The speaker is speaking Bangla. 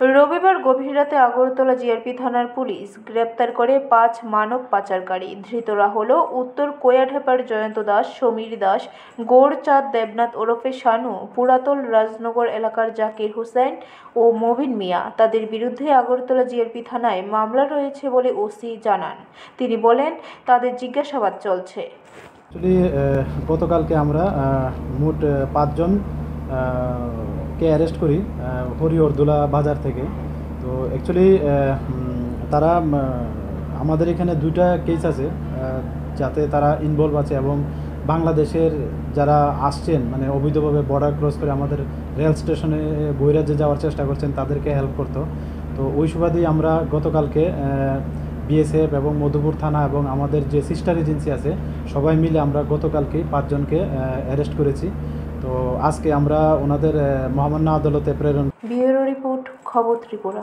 রবিবার গভীর রাতে আগরতলা জিআরপি থানার পুলিশ গ্রেপ্তার করে 5 মানব পাচারকারী। ধৃতরা হল উত্তর কোয়াঢেপার জয়ন্ত দাস, সমীর দাস, গৌরচাঁদ দেবনাথ ওরফে শানু, পুরাতল রাজনগর এলাকার জাকির হোসেন ও মবিন মিয়া। তাদের বিরুদ্ধে আগরতলা জিআরপি থানায় মামলা রয়েছে বলে ওসি জানান। তিনি বলেন, তাদের জিজ্ঞাসাবাদ চলছে। গতকালকে আমরা মোট 5 জন কে অ্যারেস্ট করি হরিহরদোলা বাজার থেকে। তো অ্যাকচুয়ালি তারা আমাদের এখানে 2টা কেস আছে যাতে তারা ইনভলভ আছে এবং বাংলাদেশের যারা আসছেন মানে অবৈধভাবে বর্ডার ক্রস করে আমাদের রেল স্টেশনে বহিরাজ্যে যাওয়ার চেষ্টা করছেন তাদেরকে হেল্প করতো। তো ওই সুবাদেই আমরা গতকালকে বিএসএফ এবং মধুপুর থানা এবং আমাদের যে সিস্টার এজেন্সি আছে সবাই মিলে আমরা গতকালকে 5 জনকে অ্যারেস্ট করেছি। তো আজকে আমরা ওনাদের মহামান্য আদালতে প্রেরণ। ব্যুরো রিপোর্ট, খবর ত্রিপুরা।